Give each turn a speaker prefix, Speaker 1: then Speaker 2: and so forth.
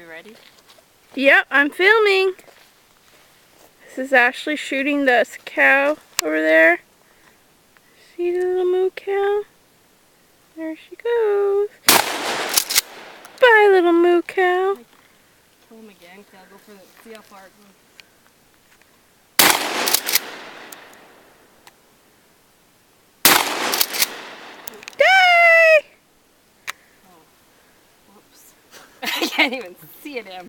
Speaker 1: you ready?
Speaker 2: Yep, I'm filming. This is Ashley shooting this cow over there. See the little moo cow? There she goes. Bye, little moo cow.
Speaker 1: Kill him again, because I'll go for the, see how far it goes.
Speaker 2: Die!
Speaker 1: Oh, whoops. I can't even see it, Em.